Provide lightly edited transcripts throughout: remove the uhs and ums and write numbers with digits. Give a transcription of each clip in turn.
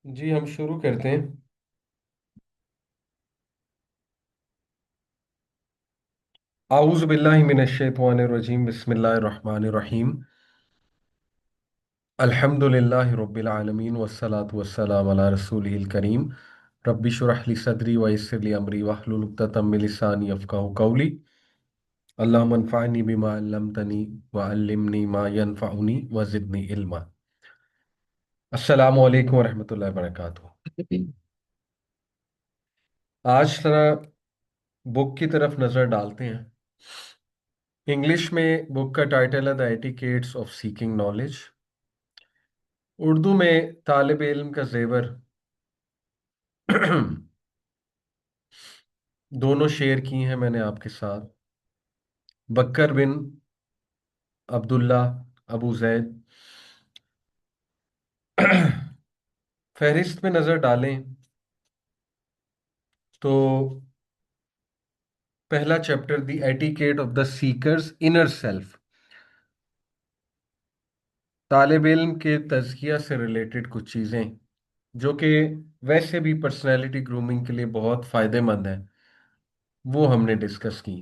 جی हम शुरू करते हैं। आऊज़ बिल्लाहि मिनश शैतानिर रजीम बिस्मिल्लाहिर रहमानिर रहीम। अल्हम्दुलिल्लाहि रब्बिल आलमीन वस्सलातु वस्सलामु अला रसूलिहिल करीम। रब्बि शुरह ली सदरी व यस्सिर ली अमरी वहलुल उक़्दतम मिन लिसानी यफ़क़हू क़ौली। अल्लाहुम्मा अन्फ़अनी बिमा अल्लमतनी व अल्लिमनी मा यनफ़अनी व ज़िदनी इल्मा। अस्सलामु अलैकुम व रहमतुल्लाहि व बरकातुहू। आज जरा बुक की तरफ नज़र डालते हैं। इंग्लिश में बुक का टाइटल है the etiquettes of seeking knowledge. Urdu में तालिब इल्म का जेवर। दोनों शेयर की हैं मैंने आपके साथ। बकर बिन अब्दुल्ला अबू जैद। फहरिस्त में नजर डालें तो पहला chapter the etiquette of the seekers inner self, तालिब इल्म के तज़किया से रिलेटेड कुछ चीज़ें जो कि वैसे भी पर्सनैलिटी ग्रूमिंग के लिए बहुत फायदेमंद है, वो हमने डिस्कस की।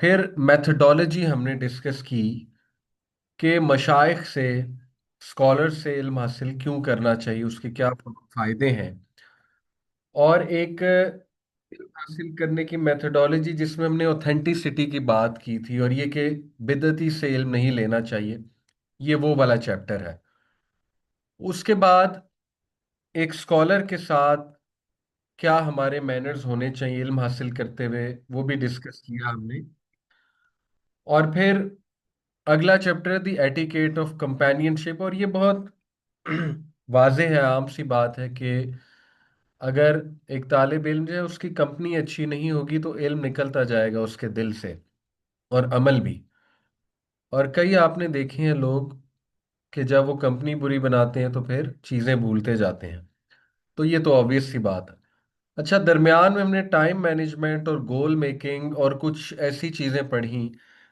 फिर मेथडोलॉजी हमने डिस्कस की कि मशाइख से, स्कॉलर से इल्म हासिल क्यों करना चाहिए, उसके क्या फायदे हैं। और एक इल्म हासिल करने की मेथडोलॉजी जिसमें हमने ऑथेंटिसिटी की बात की थी, और ये कि बिदअती से इल्म नहीं लेना चाहिए, ये वो वाला चैप्टर है। उसके बाद एक स्कॉलर के साथ क्या हमारे मैनर्स होने चाहिए इल्म हासिल करते हुए, वो भी डिस्कस किया हमने। और फिर अगला chapter the etiquette of companionship, और ये बहुत वाज़ेह है, आम सी बात है कि अगर एक तालिब इल्म जो है उसकी कंपनी अच्छी नहीं होगी तो इल्म निकलता जाएगा उसके दिल से, और अमल भी। और कई आपने देखे हैं लोग कि जब वो कंपनी बुरी बनाते हैं तो फिर चीज़ें भूलते जाते हैं। तो ये तो ऑब्वियस सी बात है। अच्छा, दरमियान में हमने टाइम मैनेजमेंट और गोल मेकिंग और कुछ ऐसी चीज़ें पढ़ी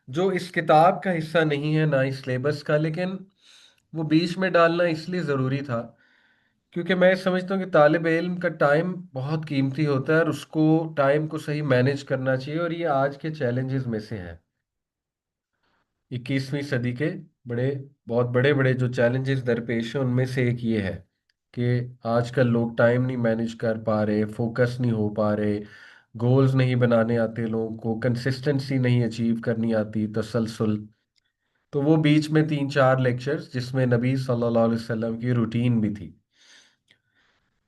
जो इस किताब का हिस्सा नहीं है, ना इस सिलेबस का, लेकिन वो बीच में डालना इसलिए ज़रूरी था क्योंकि मैं समझता हूँ कि तालिब इल्म का टाइम बहुत कीमती होता है और उसको टाइम को सही मैनेज करना चाहिए, और ये आज के चैलेंजेस में से है। 21वीं सदी के बड़े बहुत बड़े बड़े जो चैलेंजेस दरपेश हैं उनमें से एक ये है कि आजकल लोग टाइम नहीं मैनेज कर पा रहे, फोकस नहीं हो पा रहे, गोल्स नहीं बनाने आते लोगों को, कंसिस्टेंसी नहीं अचीव करनी आती, तसलसल। तो वो बीच में 3-4 लेक्चर्स जिसमें नबी सल्लल्लाहु अलैहि वसल्लम की रूटीन भी थी।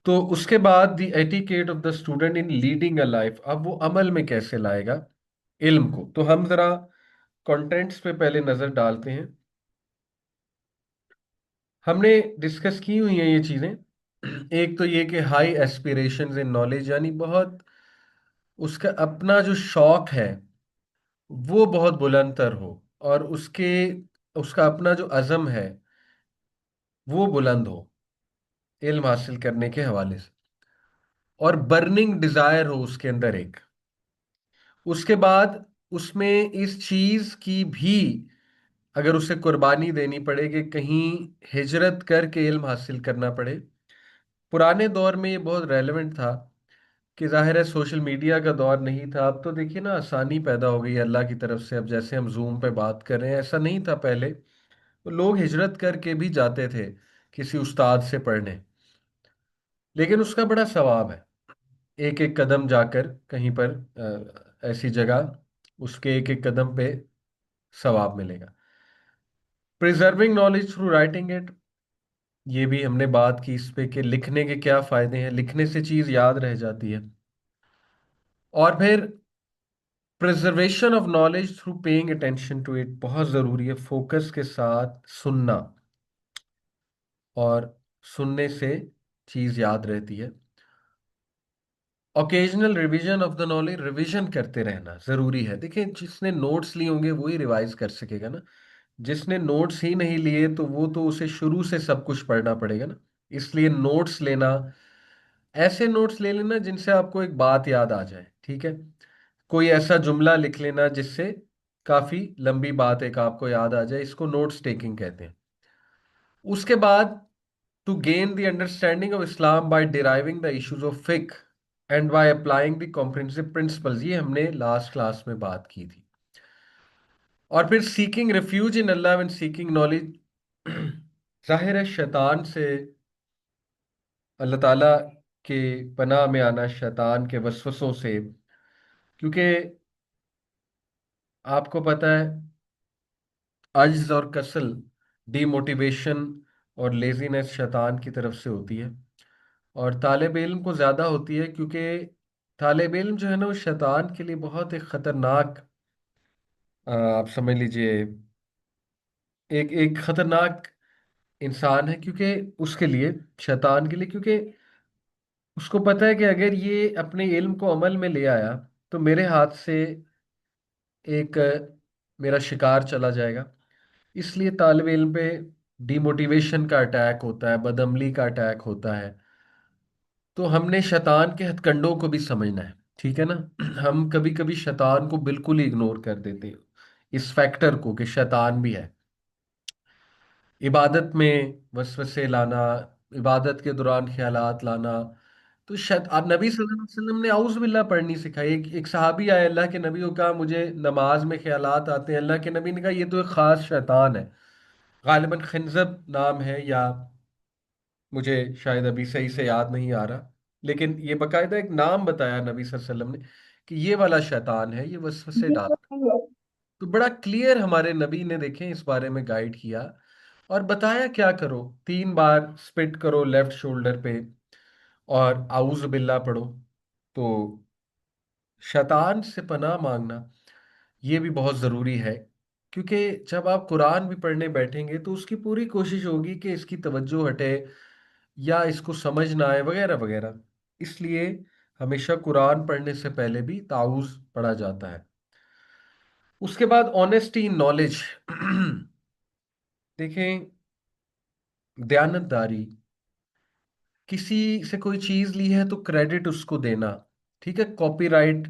तो उसके बाद the etiquette of the student in leading a life, अब वो अमल में कैसे लाएगा इल्म को। तो हम जरा कंटेंट्स पे पहले नजर डालते हैं। हमने डिस्कस की हुई हैं ये चीजें। एक तो ये कि हाई एस्पिरेशंस इन नॉलेज, यानी बहुत उसका अपना जो शौक है वो बहुत बुलंद तर हो, और उसका अपना जो अज़म है वो बुलंद हो इल्म हासिल करने के हवाले से, और बर्निंग डिजायर हो उसके अंदर एक। उसके बाद उसमें इस चीज की भी अगर उसे कुर्बानी देनी पड़े कि कहीं हिजरत करके इल्म हासिल करना पड़े। पुराने दौर में ये बहुत रेलेवेंट था कि जाहिर है सोशल मीडिया का दौर नहीं था। अब तो देखिए ना, आसानी पैदा हो गई है अल्लाह की तरफ से। अब जैसे हम जूम पे बात कर रहे हैं, ऐसा नहीं था पहले। तो लोग हिजरत करके भी जाते थे किसी उस्ताद से पढ़ने, लेकिन उसका बड़ा सवाब है। एक एक कदम जाकर कहीं पर ऐसी जगह, उसके एक एक कदम पे सवाब मिलेगा। Preserving knowledge through writing it, ये भी हमने बात की इस पे कि लिखने के क्या फायदे हैं, लिखने से चीज याद रह जाती है। और फिर preservation of knowledge through paying attention to it, बहुत जरूरी है फोकस के साथ सुनना, और सुनने से चीज याद रहती है। Occasional revision of the knowledge, revision करते रहना जरूरी है। देखिए, जिसने नोट्स लिए होंगे वो ही रिवाइज कर सकेगा ना। जिसने नोट्स ही नहीं लिए तो वो तो उसे शुरू से सब कुछ पढ़ना पड़ेगा ना। इसलिए नोट्स लेना, ऐसे नोट्स ले लेना जिनसे आपको एक बात याद आ जाए, ठीक है। कोई ऐसा जुमला लिख लेना जिससे काफी लंबी बात एक आपको याद आ जाए, इसको नोट्स टेकिंग कहते हैं। उसके बाद to gain the understanding of Islam by deriving the issues of fiqh and by applying the comprehensive principles. ये हमने लास्ट क्लास में बात की थी। और फिर seeking refuge in Allah when seeking knowledge, जाहिर है शैतान से अल्लाह ताला के पनाह में आना, शैतान के वसवसों से, क्योंकि आपको पता है अज्ज और कसल, डीमोटिवेशन और लेजीनेस शैतान की तरफ से होती है, और तालिब इल्म को ज़्यादा होती है, क्योंकि तालिब इल्म जो है ना वो शैतान के लिए बहुत एक ख़तरनाक, आप समझ लीजिए, एक एक ख़तरनाक इंसान है, क्योंकि उसके लिए, शैतान के लिए, क्योंकि उसको पता है कि अगर ये अपने इल्म को अमल में ले आया तो मेरे हाथ से एक मेरा शिकार चला जाएगा। इसलिए तालिब इल्म पे डिमोटिवेशन का अटैक होता है, बदअमली का अटैक होता है। तो हमने शैतान के हथकंडों को भी समझना है, ठीक है ना। हम कभी कभी शैतान को बिल्कुल ही इग्नोर कर देते हैं, इस फैक्टर को कि शैतान भी है। इबादत में वसवसे लाना, इबादत के दौरान ख्यालात लाना, तो शायद नबी सल्लल्लाहु अलैहि वसल्लम ने औज़ बिल्लाह पढ़नी सिखाई। एक सहाबी आए, अल्लाह के नबी को कहा मुझे नमाज में ख्यालात आते हैं। अल्लाह के नबी ने कहा ये तो एक खास शैतान है, गालिबन खंजब नाम है, या मुझे शायद अभी सही से याद नहीं आ रहा, लेकिन ये बकायदा एक नाम बताया नबी सल्लल्लाहु अलैहि वसल्लम ने कि ये वाला शैतान है, ये वसवसे डालता है। तो बड़ा क्लियर हमारे नबी ने, देखें, इस बारे में गाइड किया और बताया क्या करो। 3 बार स्पिट करो लेफ्ट शोल्डर पे और आउज बिल्ला पढ़ो। तो शैतान से पनाह मांगना ये भी बहुत ज़रूरी है, क्योंकि जब आप कुरान भी पढ़ने बैठेंगे तो उसकी पूरी कोशिश होगी कि इसकी तवज्जो हटे या इसको समझ ना आए, वगैरह वगैरह। इसलिए हमेशा कुरान पढ़ने से पहले भी ताउज़ पढ़ा जाता है। उसके बाद ऑनेस्टी इन नॉलेज। देखें, दयानतदारी, किसी से कोई चीज ली है तो क्रेडिट उसको देना, ठीक है। कॉपीराइट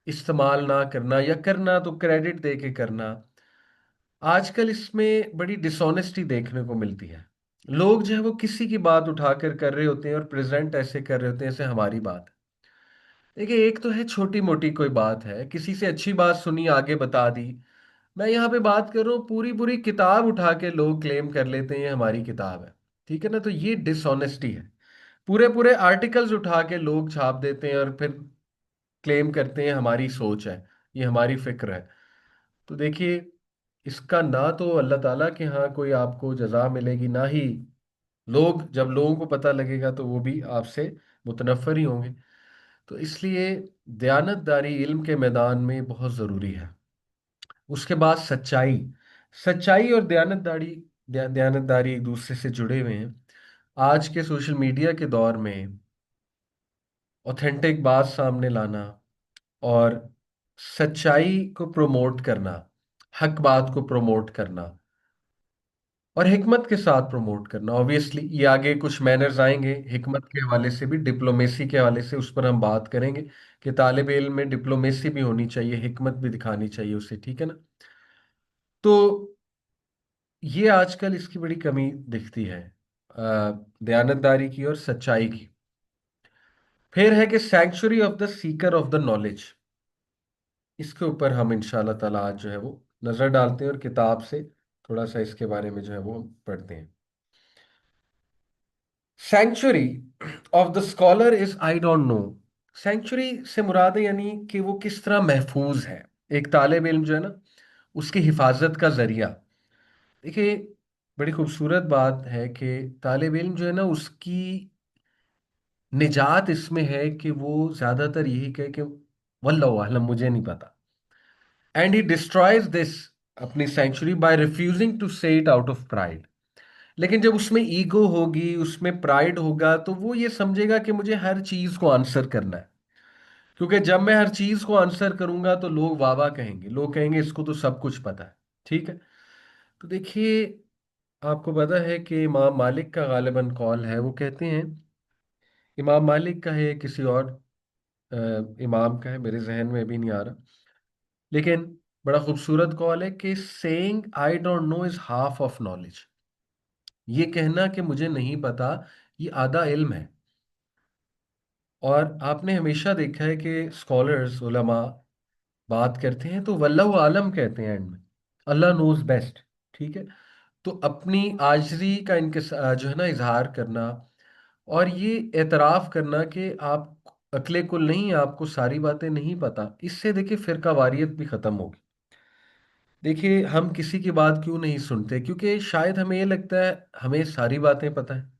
इस्तेमाल ना करना, या करना तो क्रेडिट दे के करना। आजकल इसमें बड़ी डिसऑनेस्टी देखने को मिलती है। लोग जो है वो किसी की बात उठाकर कर रहे होते हैं और प्रेजेंट ऐसे कर रहे होते हैं जैसे हमारी बात है। देखिए, एक तो है छोटी मोटी कोई बात है, किसी से अच्छी बात सुनी आगे बता दी। मैं यहाँ पे बात कर रहा हूँ, पूरी पूरी किताब उठा के लोग क्लेम कर लेते हैं ये हमारी किताब है, ठीक है ना। तो ये डिसऑनेस्टी है। पूरे पूरे आर्टिकल्स उठा के लोग छाप देते हैं और फिर क्लेम करते हैं हमारी सोच है, ये हमारी फिक्र है। तो देखिए, इसका ना तो अल्लाह ताला के यहाँ कोई आपको जजा मिलेगी, ना ही लोग, जब लोगों को पता लगेगा तो वो भी आपसे मुतनफर ही होंगे। तो इसलिए दयानतदारी इल्म के मैदान में बहुत ज़रूरी है। उसके बाद सच्चाई। सच्चाई और दयानतदारी एक दूसरे से जुड़े हुए हैं। आज के सोशल मीडिया के दौर में ऑथेंटिक बात सामने लाना और सच्चाई को प्रमोट करना, हक बात को प्रमोट करना और हिकमत के साथ प्रमोट करना, ऑब्वियसली ये आगे कुछ मैनर्स आएंगे हिकमत के हवाले से भी, डिप्लोमेसी के हवाले से, उस पर हम बात करेंगे कि तालिब इल्म में डिप्लोमेसी भी होनी चाहिए, हिकमत भी दिखानी चाहिए उसे, ठीक है ना। तो ये आजकल इसकी बड़ी कमी दिखती है, दयानतदारी की और सच्चाई की। फिर है कि sanctuary of the seeker of the knowledge. इसके ऊपर हम इंशाल्लाह ताला आज जो है वो नजर डालते हैं और किताब से थोड़ा सा इसके बारे में जो है वो पढ़ते हैं। Sanctuary of the scholar is I don't know. Sanctuary से मुराद है यानी कि वो किस तरह महफूज है, एक तालिब इल्म जो है ना उसकी हिफाजत का जरिया। देखिए, बड़ी खूबसूरत बात है कि तालिब इल्म जो है ना उसकी निजात इसमें है कि वो ज्यादातर यही कहे कि वल्लाहु आलम, मुझे नहीं पता। एंड ही डिस्ट्रॉयज दिस, अपनी सेंचुरी, बाय रिफ्यूजिंग टू से इट आउट ऑफ प्राइड। लेकिन जब उसमें ईगो होगी, उसमें प्राइड होगा, तो वो ये समझेगा कि मुझे हर चीज को आंसर करना है। क्योंकि जब मैं हर चीज को आंसर करूंगा तो लोग वाह वाह कहेंगे, लोग कहेंगे इसको तो सब कुछ पता है, ठीक है। तो देखिए, आपको पता है कि इमाम मालिक का गालिबन कौल है, वो कहते हैं, इमाम मालिक का है किसी और इमाम का है, मेरे जहन में भी नहीं आ रहा, लेकिन बड़ा खूबसूरत कॉल है कि saying I don't know is half of knowledge. ये कहना कि मुझे नहीं पता, ये आधा इल्म है। और आपने हमेशा देखा है कि स्कॉलर्स उलमा बात करते हैं तो वल्लाहु आलम कहते हैं एंड में, अल्लाह नोज बेस्ट। ठीक है। तो अपनी आजरी का इनके जो है ना इजहार करना, और ये एतराफ करना कि आप अकले कुल नहीं, आपको सारी बातें नहीं पता, इससे देखिए फिरका वारियत भी खत्म होगी। देखिए हम किसी की बात क्यों नहीं सुनते, क्योंकि शायद हमें ये लगता है हमें सारी बातें पता है।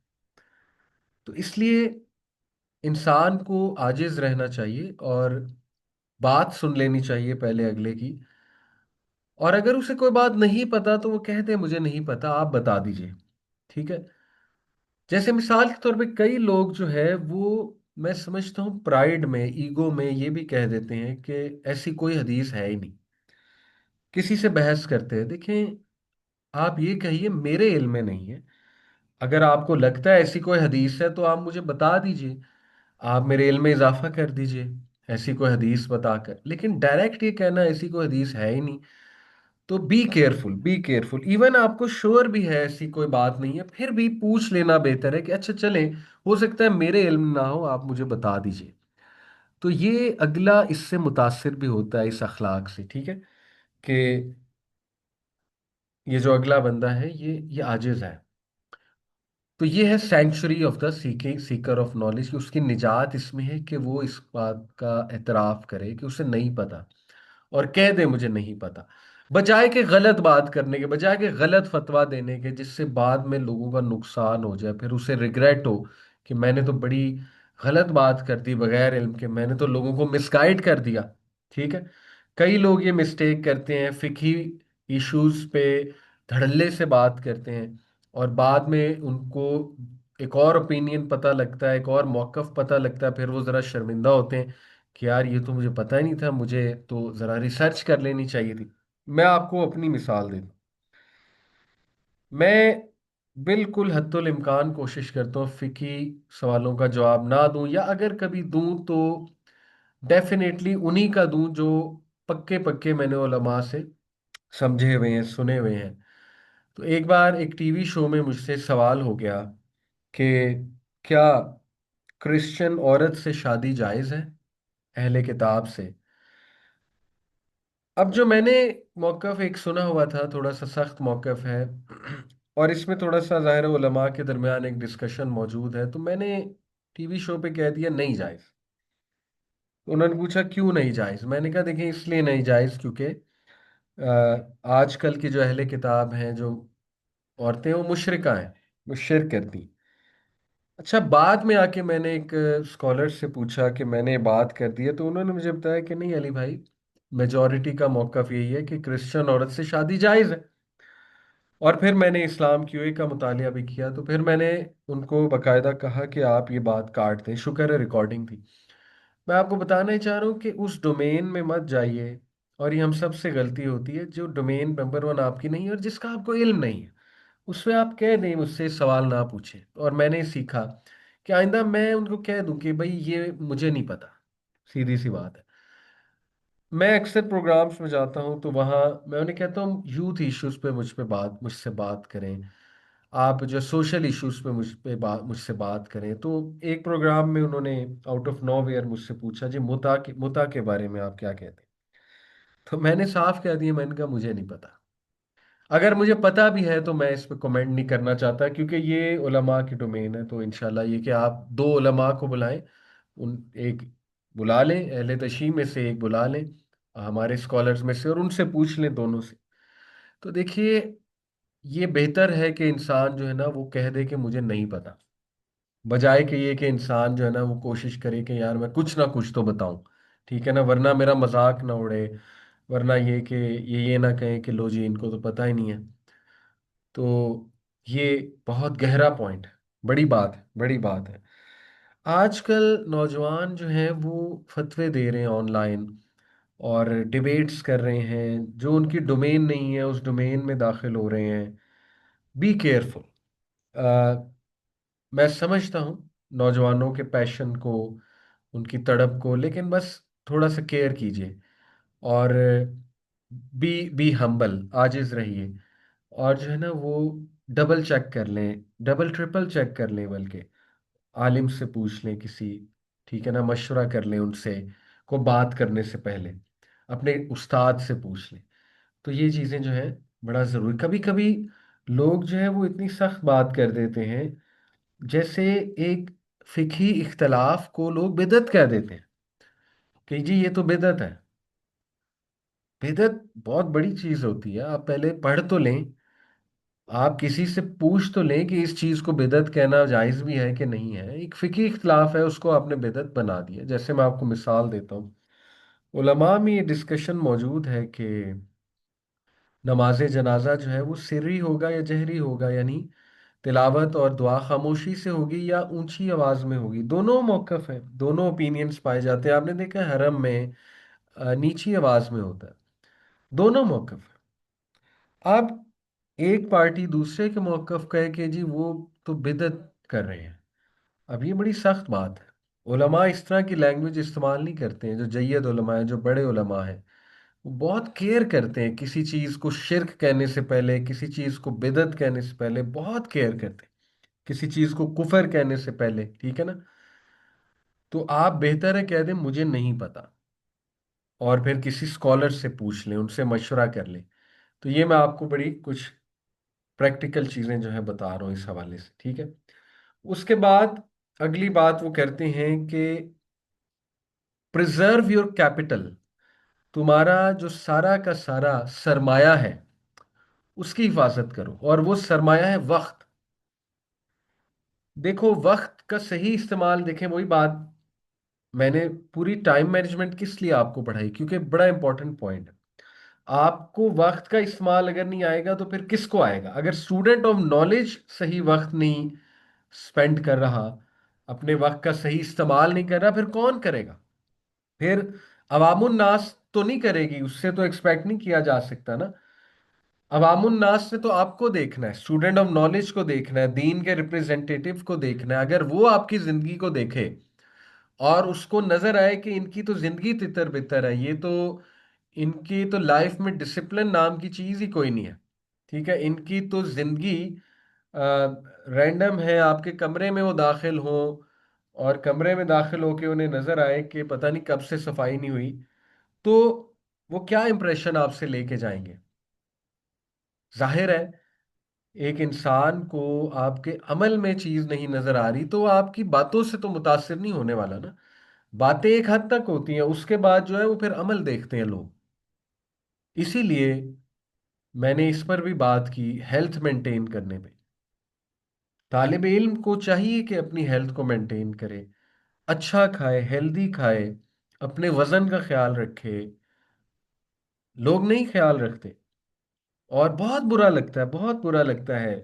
तो इसलिए इंसान को आजिज रहना चाहिए और बात सुन लेनी चाहिए पहले अगले की। और अगर उसे कोई बात नहीं पता तो वो कह दे मुझे नहीं पता, आप बता दीजिए। ठीक है। जैसे मिसाल के तौर पे कई लोग जो है वो, मैं समझता हूँ प्राइड में, ईगो में ये भी कह देते हैं कि ऐसी कोई हदीस है ही नहीं। किसी से बहस करते हैं, देखें, आप ये कहिए मेरे इल्म में नहीं है। अगर आपको लगता है ऐसी कोई हदीस है तो आप मुझे बता दीजिए, आप मेरे इल्म में इजाफा कर दीजिए ऐसी कोई हदीस बताकर। लेकिन डायरेक्ट ये कहना ऐसी कोई हदीस है ही नहीं, तो be careful, be careful. Even आपको श्योर भी है ऐसी कोई बात नहीं है, फिर भी पूछ लेना बेहतर है कि अच्छा चले, हो सकता है मेरे इल्म में ना हो, आप मुझे बता दीजिए। तो ये अगला इससे मुतासिर भी होता है इस अखलाक से। ठीक है, कि ये जो अगला बंदा है ये आजिज है। तो ये है century of the seeking seeker of knowledge, कि उसकी निजात इसमें है कि वो इस बात का एतराफ करे कि उसे नहीं पता, और कह दे मुझे नहीं पता, बजाय के गलत बात करने के, बजाय के गलत फतवा देने के जिससे बाद में लोगों का नुकसान हो जाए, फिर उसे रिग्रेट हो कि मैंने तो बड़ी गलत बात कर दी बगैर इल्म के, मैंने तो लोगों को मिसगाइड कर दिया। ठीक है। कई लोग ये मिस्टेक करते हैं, फिकी इश्यूज पे धड़ल्ले से बात करते हैं, और बाद में उनको एक और ओपिनियन पता लगता है, एक और मौकफ पता लगता है, फिर वो ज़रा शर्मिंदा होते हैं कि यार ये तो मुझे पता ही नहीं था, मुझे तो ज़रा रिसर्च कर लेनी चाहिए थी। मैं आपको अपनी मिसाल दे दूं। मैं बिल्कुल हद्दुल इम्कान कोशिश करता हूँ फिकी सवालों का जवाब ना दूं, या अगर कभी दूं तो डेफिनेटली उन्हीं का दूं जो पक्के पक्के मैंने उलमा से समझे हुए हैं, सुने हुए हैं। तो एक बार एक टीवी शो में मुझसे सवाल हो गया कि क्या क्रिश्चियन औरत से शादी जायज़ है अहले किताब से। अब जो मैंने मौकफ एक सुना हुआ था, थोड़ा सा सख्त मौकफ है, और इसमें थोड़ा सा ज़ाहिर है उलमा के दरमियान एक डिस्कशन मौजूद है, तो मैंने टीवी शो पे कह दिया नहीं जायज़। तो उन्होंने पूछा क्यों नहीं जायज़। मैंने कहा देखें इसलिए नहीं जायज़ क्योंकि आजकल की जो अहले किताब हैं, जो औरतें, वो मुशरिका हैं, वो शिरक करती। अच्छा, बाद में आके मैंने एक स्कॉलर से पूछा कि मैंने बात कर दी है, तो उन्होंने मुझे बताया कि नहीं अली भाई, मेजॉरिटी का मौकफ यही है कि क्रिश्चियन औरत से शादी जायज़ है। और फिर मैंने इस्लाम क्यूए का मुतालिया भी किया, तो फिर मैंने उनको बकायदा कहा कि आप ये बात काट दें, शुक्र है रिकॉर्डिंग थी। मैं आपको बताना ही चाह रहा हूँ कि उस डोमेन में मत जाइए। और ये हम सब से गलती होती है, जो डोमेन नंबर वन आपकी नहीं है और जिसका आपको इल्म नहीं है, उसमें आप कह दें मुझसे सवाल ना पूछें। और मैंने सीखा कि आइंदा मैं उनको कह दूं कि भाई ये मुझे नहीं पता, सीधी सी बात है। मैं अक्सर प्रोग्राम्स में जाता हूं तो वहां मैं उन्हें कहता हूँ यूथ इश्यूज पे मुझसे बात करें, आप जो सोशल इश्यूज पे मुझसे बात करें। तो एक प्रोग्राम में उन्होंने आउट ऑफ नोवेयर मुझसे पूछा जी मुता के बारे में आप क्या कहते हैं। तो मैंने साफ कह दिया, मैंने कहा मुझे नहीं पता। अगर मुझे पता भी है तो मैं इस पे कमेंट नहीं करना चाहता, क्योंकि ये उलमा की डोमेन है। तो इंशाल्लाह ये कि आप दो उलमा को बुलाएं, उन एक बुला लें, अहले तशी में से एक बुला लें, हमारे स्कॉलर्स में से, और उनसे पूछ लें दोनों से। तो देखिए ये बेहतर है कि इंसान जो है ना वो कह दे कि मुझे नहीं पता, बजाय कि ये कि इंसान जो है ना वो कोशिश करे कि यार मैं कुछ ना कुछ तो बताऊं। ठीक है ना, वरना मेरा मजाक ना उड़े, वरना ये कि ये ना कहें कि लो जी इनको तो पता ही नहीं है। तो ये बहुत गहरा पॉइंट है, बड़ी बात है, बड़ी बात है। आजकल नौजवान जो हैं वो फतवे दे रहे हैं ऑनलाइन, और डिबेट्स कर रहे हैं, जो उनकी डोमेन नहीं है उस डोमेन में दाखिल हो रहे हैं। Be careful. मैं समझता हूँ नौजवानों के पैशन को, उनकी तड़प को, लेकिन बस थोड़ा सा केयर कीजिए, और बी हम्बल, आजिज रहिए। और जो है ना वो डबल चेक कर लें, डबल ट्रिपल चेक कर लें, बल्कि आलिम से पूछ लें किसी, ठीक है ना, मशवरा कर लें उनसे, को बात करने से पहले अपने उस्ताद से पूछ लें। तो ये चीज़ें जो है बड़ा ज़रूरी। कभी कभी लोग जो है वो इतनी सख्त बात कर देते हैं, जैसे एक फिकही इख्तलाफ को लोग बिदअत कह देते हैं कि जी ये तो बिदअत है। बिदअत बहुत बड़ी चीज़ होती है, आप पहले पढ़ तो लें, आप किसी से पूछ तो लें कि इस चीज़ को बिदअत कहना जायज़ भी है कि नहीं है। एक फिकी इख्तलाफ है, उसको आपने बिदअत बना दिया। जैसे मैं आपको मिसाल देता हूँ, उलमा में ये डिस्कशन मौजूद है कि नमाज जनाजा जो है वो सिर्री होगा या जहरी होगा, यानी तिलावत और दुआ खामोशी से होगी या ऊंची आवाज में होगी। दोनों मौकफ है, दोनों ओपिनियंस पाए जाते हैं। आपने देखा है हरम में नीची आवाज में होता है। दोनों मौकफ है। अब एक पार्टी दूसरे के मौकफ कहे कि जी वो तो बिदअत कर रहे हैं। अब ये बड़ी सख्त बात है। उलमा इस तरह की लैंग्वेज इस्तेमाल नहीं करते हैं। जो जय्यद उलमा है, जो बड़े उलमा हैं, वो बहुत केयर करते हैं। किसी चीज को शिरक कहने से पहले, किसी चीज को बिदअत कहने से पहले बहुत केयर करते हैं। किसी चीज को कुफर कहने से पहले, ठीक है ना। तो आप बेहतर है कह दें मुझे नहीं पता, और फिर किसी स्कॉलर से पूछ लें, उनसे मशवरा कर लें। तो ये मैं आपको बड़ी कुछ प्रैक्टिकल चीजें जो है बता रहा हूँ इस हवाले से, ठीक है। उसके बाद अगली बात वो करते हैं कि प्रिजर्व योर कैपिटल। तुम्हारा जो सारा का सारा सरमाया है उसकी हिफाजत करो, और वो सरमाया है वक्त। देखो वक्त का सही इस्तेमाल, देखें वही बात, मैंने पूरी टाइम मैनेजमेंट किस लिए आपको पढ़ाई, क्योंकि बड़ा इंपॉर्टेंट पॉइंट है। आपको वक्त का इस्तेमाल अगर नहीं आएगा तो फिर किसको आएगा? अगर स्टूडेंट ऑफ नॉलेज सही वक्त नहीं स्पेंड कर रहा, अपने वक्त का सही इस्तेमाल नहीं कर रहा, फिर कौन करेगा? फिर अवामुन नास तो नहीं करेगी, उससे तो एक्सपेक्ट नहीं किया जा सकता ना। अवामुन नास से तो आपको देखना है, स्टूडेंट ऑफ नॉलेज को देखना है, दीन के रिप्रेजेंटेटिव को देखना है। अगर वो आपकी जिंदगी को देखे और उसको नजर आए कि इनकी तो जिंदगी तितर बितर है, ये तो, इनकी तो लाइफ में डिसिप्लिन नाम की चीज ही कोई नहीं है, ठीक है, इनकी तो जिंदगी रैंडम है, आपके कमरे में वो दाखिल हो और कमरे में दाखिल होके उन्हें नजर आए कि पता नहीं कब से सफाई नहीं हुई, तो वो क्या इंप्रेशन आपसे लेके जाएंगे? जाहिर है, एक इंसान को आपके अमल में चीज नहीं नजर आ रही तो वो आपकी बातों से तो मुतासिर नहीं होने वाला ना। बातें एक हद तक होती हैं, उसके बाद जो है वो फिर अमल देखते हैं लोग। इसीलिए मैंने इस पर भी बात की, हेल्थ मेंटेन करने पे। तालिब इल्म को चाहिए कि अपनी हेल्थ को मेंटेन करे, अच्छा खाए, हेल्दी खाए, अपने वजन का ख्याल रखे। लोग नहीं ख्याल रखते, और बहुत बुरा लगता है, बहुत बुरा लगता है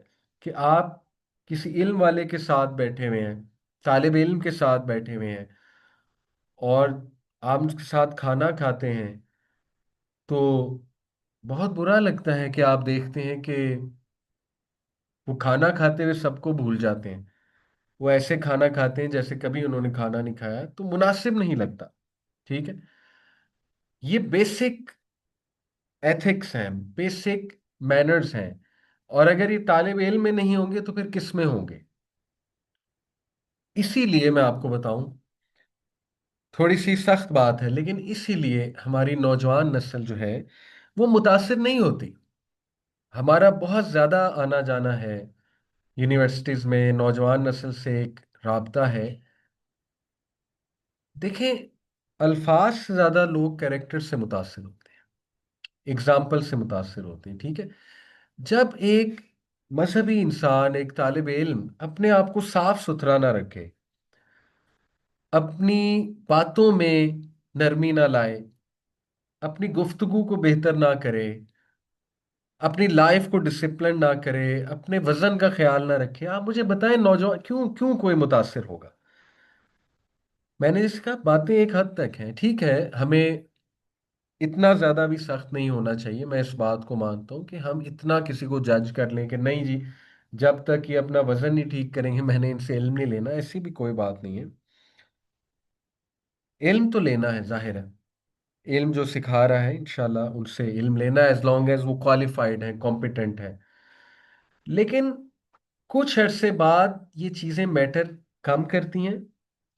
कि आप किसी इल्म वाले के साथ बैठे हुए हैं, तालिब इल्म के साथ बैठे हुए हैं, और आप उसके साथ खाना खाते हैं, तो बहुत बुरा लगता है कि आप देखते हैं कि वो खाना खाते हुए सबको भूल जाते हैं। वो ऐसे खाना खाते हैं जैसे कभी उन्होंने खाना नहीं खाया, तो मुनासिब नहीं लगता, ठीक है। ये बेसिक एथिक्स हैं, बेसिक मैनर्स हैं, और अगर ये तालिब इल्म में नहीं होंगे तो फिर किस में होंगे? इसीलिए मैं आपको बताऊं, थोड़ी सी सख्त बात है, लेकिन इसीलिए हमारी नौजवान नस्ल जो है वो मुतासिर नहीं होती। हमारा बहुत ज्यादा आना जाना है यूनिवर्सिटीज में, नौजवान नस्ल से एक राबता है। देखें, अल्फाज से ज्यादा लोग कैरेक्टर से मुतासिर होते हैं, एग्जाम्पल से मुतासिर होते हैं, ठीक है। जब एक मजहबी इंसान, एक तालिब इल्म अपने आप को साफ सुथरा ना रखे, अपनी बातों में नरमी ना लाए, अपनी गुफ्तगू को बेहतर ना करे, अपनी लाइफ को डिसिप्लिन ना करे, अपने वजन का ख्याल ना रखे, आप मुझे बताएं नौजवान क्यों क्यों कोई मुतासिर होगा? मैंने इसका बातें एक हद तक हैं, ठीक है, हमें इतना ज्यादा भी सख्त नहीं होना चाहिए। मैं इस बात को मानता हूँ कि हम इतना किसी को जज कर लें कि नहीं जी, जब तक ये अपना वजन नहीं ठीक करेंगे मैंने इनसे इल्म नहीं लेना, ऐसी भी कोई बात नहीं है। इल्म तो लेना है, जाहिर है, इल्म जो सिखा रहा है इंशाल्लाह उनसे इल्म लेना है, एज लॉन्ग एज वो क्वालिफाइड है, कॉम्पिटेंट है। लेकिन कुछ अरसे बाद ये चीजें मैटर कम करती हैं,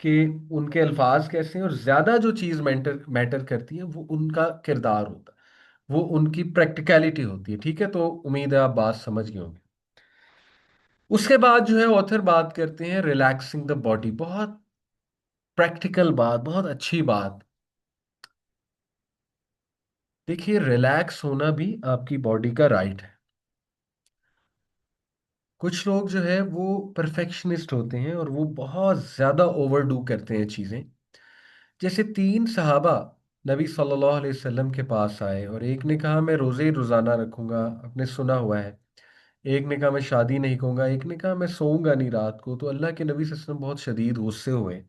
कि उनके अल्फाज कैसे हैं, और ज्यादा जो चीज मैटर मैटर करती है वो उनका किरदार होता है, वो उनकी प्रैक्टिकलिटी होती है। ठीक है, तो उम्मीद है आप बात समझ गए होंगे। उसके बाद जो है ऑथर बात करते हैं रिलैक्सिंग द बॉडी। बहुत प्रैक्टिकल बात, बहुत अच्छी बात। देखिए, रिलैक्स होना भी आपकी बॉडी का राइट है। कुछ लोग जो है वो परफेक्शनिस्ट होते हैं और वो बहुत ज्यादा ओवरडू करते हैं चीजें। जैसे तीन सहाबा नबी सल्लल्लाहु अलैहि वसल्लम के पास आए और एक ने कहा मैं रोजे रोजाना रखूंगा, आपने सुना हुआ है। एक ने कहा मैं शादी नहीं करूंगा, एक ने कहा मैं सोऊंगा नहीं रात को। तो अल्लाह के नबी सल्लल्लाहु अलैहि वसल्लम बहुत शदीद गुस्से हुए,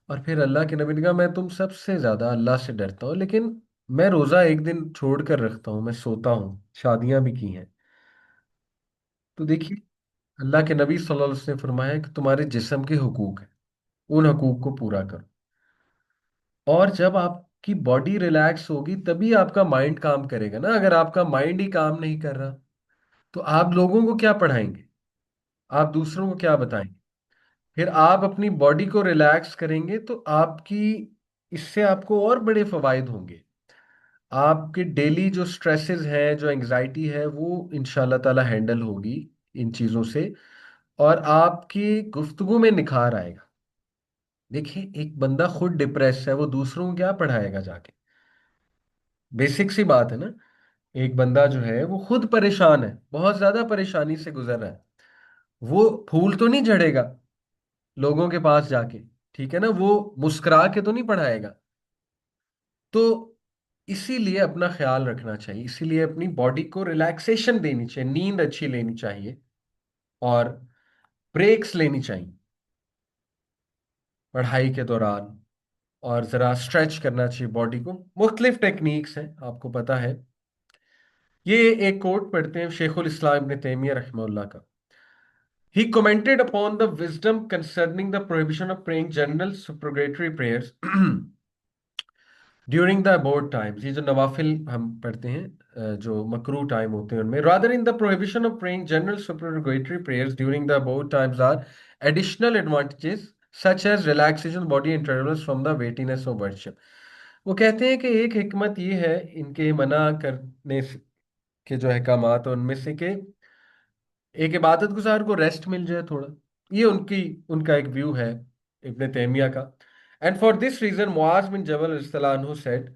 और फिर अल्लाह के नबी ने कहा मैं तुम सबसे ज्यादा अल्लाह से डरता हूँ, लेकिन मैं रोजा एक दिन छोड़ कर रखता हूँ, मैं सोता हूँ, शादियां भी की हैं। तो देखिए, अल्लाह के नबी सल्लल्लाहु अलैहि वसल्लम ने फरमाया कि तुम्हारे जिस्म के हुकूक हैं, उन हुकूक को पूरा करो। और जब आपकी बॉडी रिलैक्स होगी तभी आपका माइंड काम करेगा ना। अगर आपका माइंड ही काम नहीं कर रहा तो आप लोगों को क्या पढ़ाएंगे, आप दूसरों को क्या बताएंगे। फिर आप अपनी बॉडी को रिलैक्स करेंगे तो आपकी, इससे आपको और बड़े फवायद होंगे। आपके डेली जो स्ट्रेसेस हैं, जो एंग्जाइटी है, वो इंशाल्लाह ताला हैंडल होगी इन चीज़ों से, और आपकी गुफ्तगू में निखार आएगा। देखिए, एक बंदा खुद डिप्रेस है, वो दूसरों को क्या पढ़ाएगा जाके। बेसिक सी बात है ना। एक बंदा जो है वो खुद परेशान है, बहुत ज्यादा परेशानी से गुजर रहा है, वो फूल तो नहीं झड़ेगा लोगों के पास जाके, ठीक है ना, वो मुस्कुरा के तो नहीं पढ़ाएगा। तो इसीलिए अपना ख्याल रखना चाहिए, इसीलिए अपनी बॉडी को रिलैक्सेशन देनी चाहिए, नींद अच्छी लेनी चाहिए, और ब्रेक्स लेनी चाहिए पढ़ाई के दौरान, और जरा स्ट्रेच करना चाहिए बॉडी को। मुख्तलिफ टेक्निक्स हैं, आपको पता है। ये एक कोट पढ़ते हैं शेखुल इस्लाम इब्न तैमिया रहमतुल्लाह का। He commented upon the wisdom concerning the prohibition of praying general supplicatory prayers during the abode times. ये जो नवाफिल हम पढ़ते हैं, जो मकरू टाइम होते हैं उनमें, rather in the prohibition of praying general supererogatory prayers during the abode times are additional advantages such as relaxation body intervals from the weariness of worship. वो कहते हैं कि एक हिकमत ये है इनके मना करने के जो अहकामात हैं उनमें से, कि एक इबादत गुजार को रेस्ट मिल जाए थोड़ा। ये उनकी उनका एक व्यू है इब्ने तैमिया का। And for this reason Muadh bin Jabal रज़ियल्लाहु अन्हु said,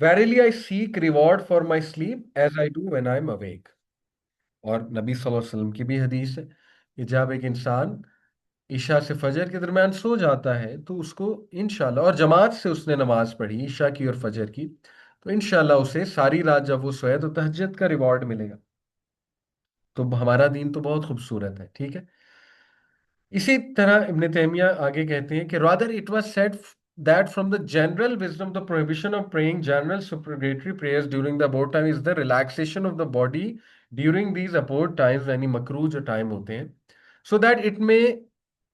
verily I seek reward for my sleep as I do when I am awake. और नबी सल्लल्लाहु अलैहि वसल्लम की भी हदीस है कि जब एक इंसान ईशा से फजर के दरमियान सो जाता है तो उसको इंशाल्लाह, और जमात से उसने नमाज पढ़ी ईशा की और फजर की, तो इंशाल्लाह उसे सारी रात जब वो सोए तो तहज्जुद का रिवॉर्ड मिलेगा। तो हमारा दीन तो बहुत खूबसूरत है, ठीक है। इसी तरह इब्न तैमिया आगे कहते हैं कि rather it was said that from the general wisdom the prohibition of praying general supplicatory prayers during the abort time is the relaxation of the body during these abort times, यानी मकरू जो टाइम होते हैं, so that it may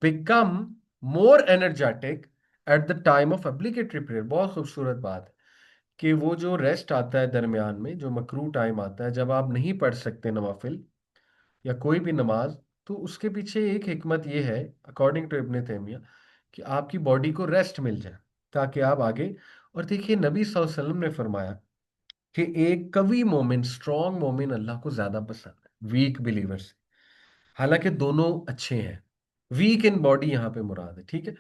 become more energetic at the time of obligatory prayer। बहुत खूबसूरत बात है कि वो जो रेस्ट आता है दरमियान में, जो मकरू टाइम आता है जब आप नहीं पढ़ सकते नवाफिल या कोई भी नमाज, तो उसके पीछे एक हिकमत ये है अकॉर्डिंग टू इब्ने तैमिया, कि आपकी बॉडी को रेस्ट मिल जाए ताकि आप आगे। और देखिए, नबी सल्लल्लाहु अलैहि वसल्लम ने फरमाया कि एक कवी मोमिन, स्ट्रॉन्ग मोमिन अल्लाह को ज्यादा पसंद है वीक बिलीवर से। हालांकि दोनों अच्छे हैं, वीक इन बॉडी यहाँ पे मुराद है, ठीक है।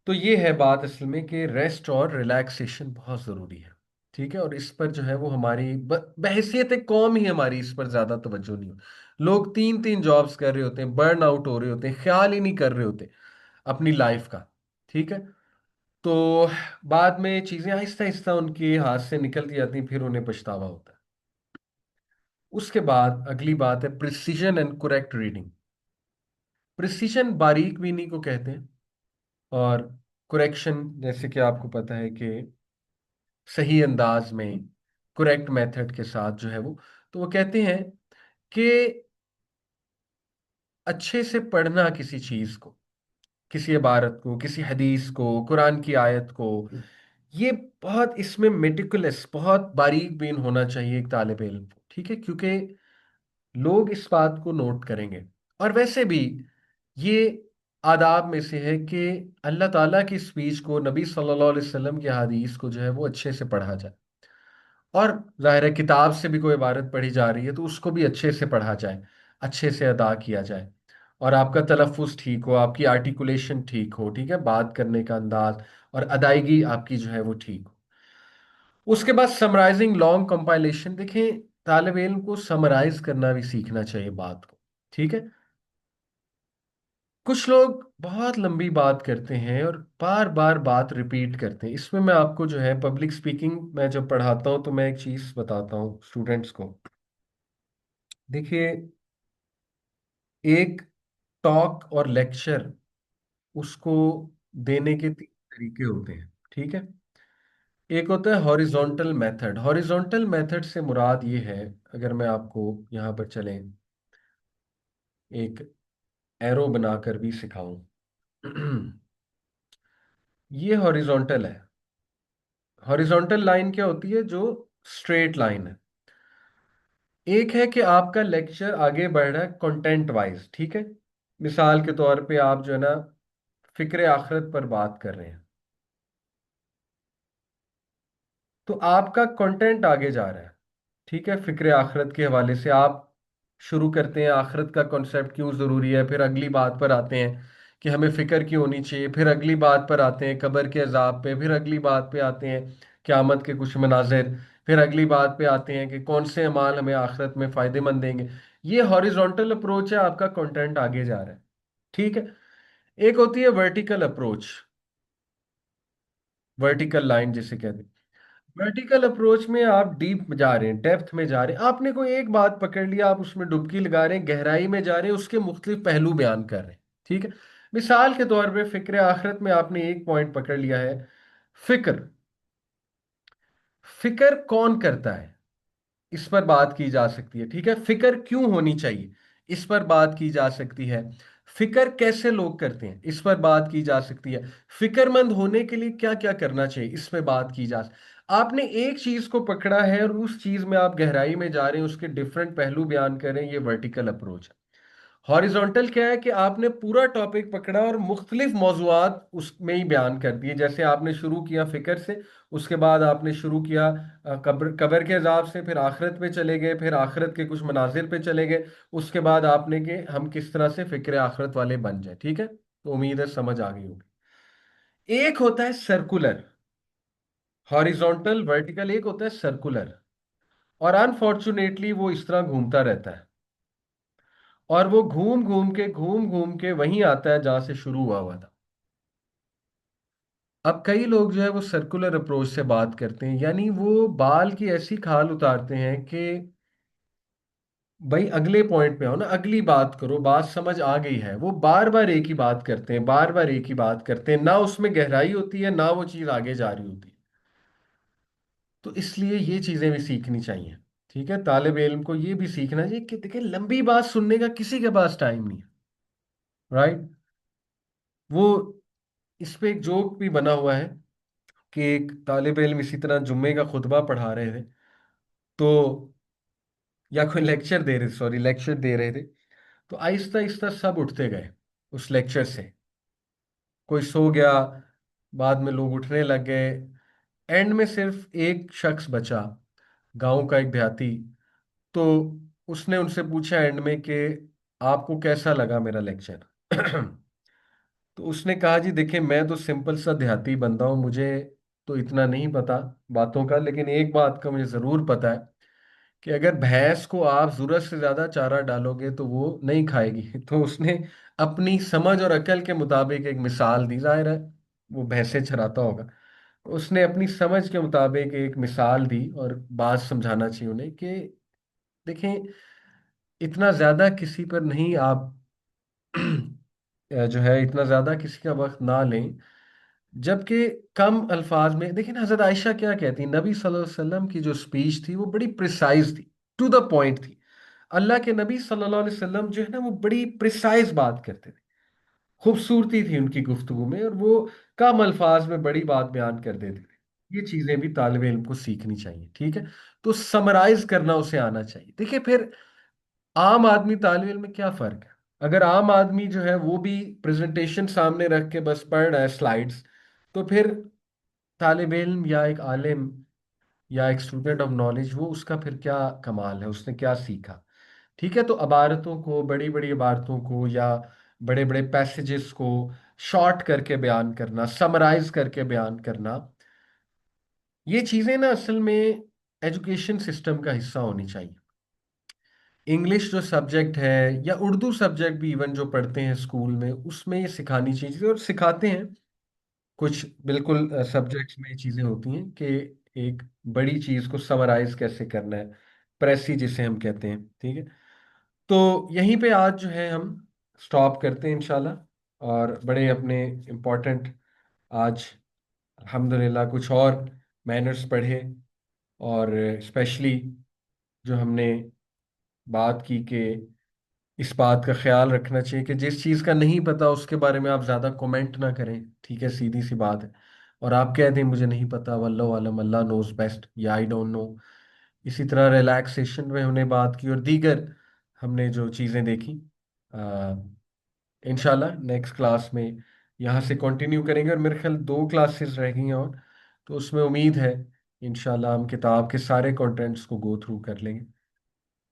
तो ये है बात असल में कि रेस्ट और रिलैक्सेशन बहुत ज़रूरी है, ठीक है। और इस पर जो है वो हमारी बहैसियत एक कौम ही हमारी इस पर ज़्यादा तवज्जो नहीं हो। लोग तीन तीन जॉब्स कर रहे होते हैं, बर्न आउट हो रहे होते हैं, ख्याल ही नहीं कर रहे होते अपनी लाइफ का, ठीक है। तो बाद में चीज़ें आहिस्ता आहिस्ता उनके हाथ से निकलती जाती हैं, फिर उन्हें पछतावा होता है। उसके बाद अगली बात है precision and correct reading. Precision बारीक बीनी को कहते हैं, और करेक्शन जैसे कि आपको पता है कि सही अंदाज में, करेक्ट मेथड के साथ जो है वो कहते हैं कि अच्छे से पढ़ना किसी चीज को, किसी इबारत को, किसी हदीस को, कुरान की आयत को, ये बहुत इसमें मेटिकुलस, बहुत बारीक बीन होना चाहिए एक तालिब इल्म को, ठीक है। क्योंकि لوگ اس بات کو نوٹ کریں گے۔ اور ویسے بھی یہ آداب میں سے ہے کہ اللہ تعالیٰ کی اسپیچ کو، نبی صلی اللہ علیہ وسلم کی حدیث کو جو ہے وہ اچھے سے پڑھا جائے۔ اور ظاہر ہے کتاب سے بھی کوئی عبارت پڑھی جا رہی ہے تو اس کو بھی اچھے سے پڑھا جائے، اچھے سے ادا کیا جائے، اور آپ کا تلفظ ٹھیک ہو، آپ کی آرٹیکولیشن ٹھیک ہو، ٹھیک ہے، بات کرنے کا انداز اور ادائیگی آپ کی جو ہے وہ ٹھیک ہو۔ اس کے بعد سمرائزنگ لانگ کمپائلیشن، دیکھیں طالب علم کو سمرائز کرنا بھی سیکھنا چاہیے بات کو، ٹھیک ہے۔ کچھ لوگ بہت لمبی بات کرتے ہیں اور بار بار بات ریپیٹ کرتے ہیں، اس میں آپ کو جو ہے پبلک سپیکنگ میں جب پڑھاتا ہوں تو میں ایک چیز بتاتا ہوں اسٹوڈنٹس کو۔ دیکھیے، ایک ٹاک اور لیکچر، اس کو دینے کے تین طریقے ہوتے ہیں، ٹھیک ہے۔ ایک ہوتا ہے ہاریزونٹل میتھڈ۔ ہاریزونٹل میتھڈ سے مراد یہ ہے، اگر میں آپ کو یہاں پر چلیں ایک ایرو بنا کر بھی سکھاؤں، یہ ہاریزونٹل ہے۔ ہاریزونٹل لائن کیا ہوتی ہے؟ جو اسٹریٹ لائن ہے۔ ایک ہے کہ آپ کا لیکچر آگے بڑھ رہا ہے کنٹینٹ وائز، ٹھیک ہے۔ مثال کے طور پہ آپ جو ہے نا فکر آخرت پر بات کر رہے ہیں، تو آپ کا کنٹینٹ آگے جا رہا ہے، ٹھیک ہے۔ فکر آخرت کے حوالے سے آپ شروع کرتے ہیں، آخرت کا کنسیپٹ کیوں ضروری ہے، پھر اگلی بات پر آتے ہیں کہ ہمیں فکر کیوں ہونی چاہیے، پھر اگلی بات پر آتے ہیں قبر کے عذاب پہ، پھر اگلی بات پہ آتے ہیں قیامت کے کچھ مناظر، پھر اگلی بات پہ آتے ہیں کہ کون سے اعمال ہمیں آخرت میں فائدے مند دیں گے۔ یہ ہاریزونٹل اپروچ ہے، آپ کا کنٹینٹ آگے جا رہا ہے، ٹھیک ہے۔ ایک ہوتی ہے ورٹیکل اپروچ، ورٹیکل لائن جسے کہتے ہیں۔ ورٹیکل اپروچ میں آپ ڈیپ جا رہے ہیں، ڈیپتھ میں جا رہے ہیں، آپ نے کوئی ایک بات پکڑ لیا، آپ اس میں ڈبکی لگا رہے ہیں، گہرائی میں جا رہے ہیں، اس کے مختلف پہلو بیان کر رہے ہیں، ٹھیک ہے۔ مثال کے طور پہ فکر آخرت میں آپ نے ایک پوائنٹ پکڑ لیا ہے، فکر۔ فکر کون کرتا ہے، اس پر بات کی جا سکتی ہے، ٹھیک ہے۔ فکر کیوں ہونی چاہیے، اس پر بات کی جا سکتی ہے۔ فکر کیسے لوگ کرتے ہیں، اس پر بات کی جا سکتی ہے۔ فکر مند ہونے کے لیے کیا کیا کرنا چاہیے، اس پہ بات کی جا سکتی۔ آپ نے ایک چیز کو پکڑا ہے اور اس چیز میں آپ گہرائی میں جا رہے ہیں، اس کے ڈفرنٹ پہلو بیان کر رہے ہیں، یہ ورٹیکل اپروچ ہے۔ ہاریزونٹل کیا ہے کہ آپ نے پورا ٹاپک پکڑا اور مختلف موضوعات اس میں ہی بیان کر دیے، جیسے آپ نے شروع کیا فکر سے، اس کے بعد آپ نے شروع کیا قبر کے عذاب سے، پھر آخرت پہ چلے گئے، پھر آخرت کے کچھ مناظر پہ چلے گئے، اس کے بعد آپ نے کہ ہم کس طرح سے فکر آخرت والے بن جائیں، ٹھیک ہے۔ تو امید ہے سمجھ آ گئی ہوگی۔ ایک ہوتا ہے سرکولر، ہاریزونٹل ورٹیکل، ایک ہوتا ہے سرکولر، اور انفارچونیٹلی وہ اس طرح گھومتا رہتا ہے، اور وہ گھوم گھوم کے وہیں آتا ہے جہاں سے شروع ہوا تھا۔ اب کئی لوگ جو ہے وہ سرکولر اپروچ سے بات کرتے ہیں، یعنی وہ بال کی ایسی کھال اتارتے ہیں کہ بھائی اگلے پوائنٹ پہ آؤ نا، اگلی بات کرو، بات سمجھ آ گئی ہے، وہ بار بار ایک ہی بات کرتے ہیں، بار بار ایک ہی بات کرتے ہیں، نہ اس میں گہرائی ہوتی ہے، نہ وہ چیز آگے جا رہی ہوتی ہے۔ تو اس لیے یہ چیزیں بھی سیکھنی چاہیے، ٹھیک ہے۔ طالب علم کو یہ بھی سیکھنا چاہیے کہ دیکھیں لمبی بات سننے کا کسی کے پاس ٹائم نہیں ہے، رائٹ۔ وہ اس پہ ایک جوک بھی بنا ہوا ہے کہ ایک طالب علم اسی طرح جمعے کا خطبہ پڑھا رہے تھے، تو یا کوئی لیکچر دے رہے، سوری لیکچر دے رہے تھے، تو آہستہ آہستہ سب اٹھتے گئے اس لیکچر سے، کوئی سو گیا، بعد میں لوگ اٹھنے لگ گئے، اینڈ میں صرف ایک شخص بچا، گاؤں کا ایک دیہاتی۔ تو اس نے ان سے پوچھا اینڈ میں کہ آپ کو کیسا لگا میرا لیکچر؟ تو اس نے کہا جی دیکھیں میں تو سمپل سا دیہاتی بندہ ہوں، مجھے تو اتنا نہیں پتا باتوں کا، لیکن ایک بات کا مجھے ضرور پتا ہے کہ اگر بھینس کو آپ ضرورت سے زیادہ چارہ ڈالو گے تو وہ نہیں کھائے گی۔ تو اس نے اپنی سمجھ اور عقل کے مطابق ایک مثال دی، ظاہر ہے وہ بھینسیں چراتا ہوگا، اس نے اپنی سمجھ کے مطابق ایک مثال دی، اور بات سمجھانا چاہیے انہیں کہ دیکھیں اتنا زیادہ کسی پر نہیں آپ جو ہے اتنا زیادہ کسی کا وقت نہ لیں، جبکہ کم الفاظ میں دیکھیں نا، حضرت عائشہ کیا کہتی، نبی صلی اللہ علیہ وسلم کی جو سپیچ تھی وہ بڑی پریسائز تھی، ٹو دا پوائنٹ تھی۔ اللہ کے نبی صلی اللہ علیہ وسلم جو ہے نا وہ بڑی پریسائز بات کرتے تھے، خوبصورتی تھی ان کی گفتگو میں، اور وہ کم الفاظ میں بڑی بات بیان کر دیتے تھے۔ یہ چیزیں بھی طالب علم کو سیکھنی چاہیے، ٹھیک ہے۔ تو سمرائز کرنا اسے آنا چاہیے۔ دیکھیں پھر आम आदमी तालिब इल्म में क्या फर्क है? अगर आम आदमी जो है वो भी प्रेजेंटेशन सामने रख के बस पढ़ रहा है स्लाइड्स, तो फिर तालिब इल्म या एक आलिम या एक स्टूडेंट ऑफ नॉलेज, वो उसका फिर क्या कमाल है, उसने क्या सीखा? ठीक है, तो इबारतों को, बड़ी बड़ी इबारतों को या बड़े बड़े पैसेजेस को शॉर्ट करके बयान करना, समराइज करके बयान करना, ये चीजें ना असल में एजुकेशन सिस्टम का हिस्सा होनी चाहिए। इंग्लिश जो सब्जेक्ट है या उर्दू सब्जेक्ट भी इवन जो पढ़ते हैं स्कूल में, उसमें ये सिखानी चाहिए और सिखाते हैं। कुछ बिल्कुल सब्जेक्ट्स में ये चीजें होती हैं कि एक बड़ी चीज को समराइज कैसे करना है, प्रेसी जिसे हम कहते हैं। ठीक है, तो यहीं पे आज जो है हम स्टॉप करते हैं इंशाल्लाह, और बड़े अपने इम्पोर्टेंट आज अल्हम्दुलिल्लाह कुछ और मैनर्स पढ़े, और स्पेशली जो हमने बात की कि इस बात का ख्याल रखना चाहिए कि जिस चीज़ का नहीं पता उसके बारे में आप ज़्यादा कमेंट ना करें। ठीक है, सीधी सी बात है। और आप कह दें मुझे नहीं पता, वल्लाहु आलम, अल्लाह नोज बेस्ट, या आई डोंट नो। इसी तरह रिलैक्सेशन में हमने बात की और दीगर हमने जो चीज़ें देखी, इंशाल्लाह नेक्स्ट क्लास में यहाँ से कंटिन्यू करेंगे। और मेरे ख्याल 2 क्लासेस रह गई हैं, और तो उसमें उम्मीद है इंशाल्लाह हम किताब के सारे कंटेंट्स को गो थ्रू कर लेंगे।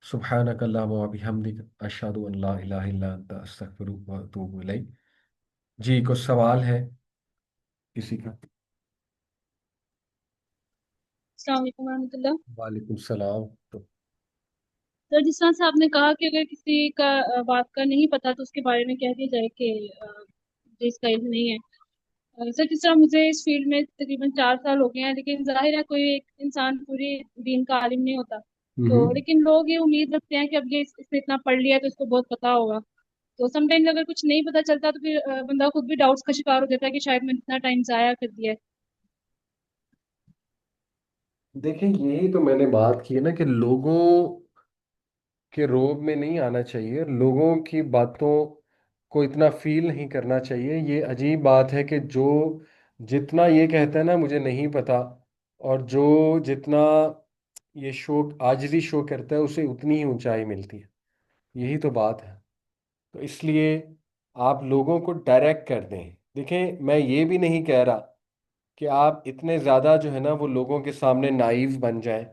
सुब्हानक अल्लाहुम्मा व बिहम्दिक, अशहदु अन ला इलाहा इल्ला अंता, अस्तगफिरुक व अतूबु इलैक। जी, कुछ सवाल है किसी का? अस्सलाम वालेकुम रहमतुल्लाह। वालेकुम सलाम। तो सर, जिस तरह से आपने कहा कि अगर किसी का बात का नहीं पता तो उसके बारे में कह दिया जाए कि मुझे इसका इल्म नहीं है। सर, जिस तरह मुझे इस फील्ड में तकरीबन 4 साल हो गए हैं, लेकिन जाहिर है कोई एक इंसान पूरी दीन का आलिम नहीं होता। तो हम्म। लेकिन लोग ये उम्मीद रखते हैं कि अब ये इसने इतना पढ़ लिया है तो इसको बहुत पता होगा। तो समटाइम्स अगर कुछ नहीं पता चलता तो फिर बंदा खुद भी डाउट्स का शिकार हो जाता है कि शायद मैंने इतना टाइम जाया कर दिया है। देखिए, यही तो मैंने बात की है ना कि लोगों के रोब में नहीं आना चाहिए, लोगों की बातों को इतना फील नहीं करना चाहिए। ये अजीब बात है कि जो जितना ये कहता है ना मुझे नहीं पता, और जो जितना ये शो आजिज़ी शो करता है, उसे उतनी ही ऊंचाई मिलती है। यही तो बात है। तो इसलिए आप लोगों को डायरेक्ट कर दें। देखें, मैं ये भी नहीं कह रहा कि आप इतने ज़्यादा जो है ना वो लोगों के सामने नाइव बन जाएं,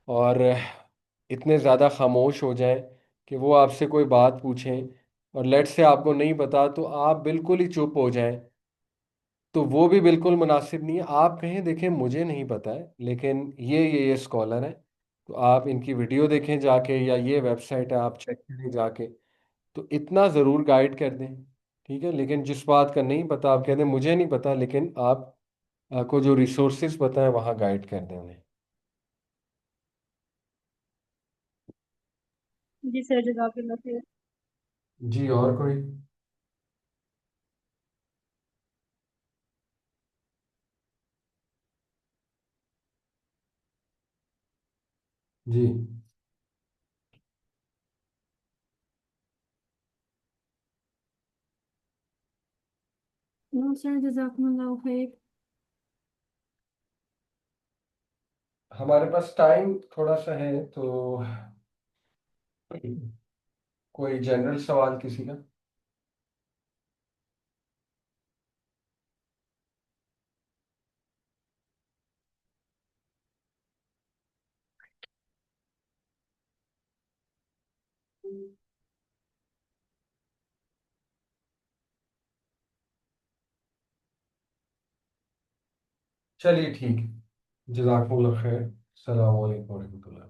और इतने ज़्यादा खामोश हो जाएं कि वो आपसे कोई बात पूछें और लेट से आपको नहीं पता तो आप बिल्कुल ही चुप हो जाएं। तो वो भी बिल्कुल मुनासिब नहीं है। आप कहें देखें मुझे नहीं पता है, लेकिन ये स्कॉलर है, तो आप इनकी वीडियो देखें जाके, या ये वेबसाइट है आप चेक करें जाके, तो इतना ज़रूर गाइड कर दें। ठीक है, लेकिन जिस बात का नहीं पता आप कह दें मुझे नहीं पता, लेकिन आप को जो रिसोर्सेज पता है वहाँ गाइड कर दें उन्हें। जी सर, जज़ाकल्लाह खैर। जी, और कोई? जी। नो सर, जज़ाकल्लाह खैर। हमारे पास टाइम थोड़ा सा है, तो कोई जनरल सवाल किसी का? चलिए ठीक है। जज़ाकुमुल्लाह खैर। अस्सलाम वालेकुम रहमतुल्लाह।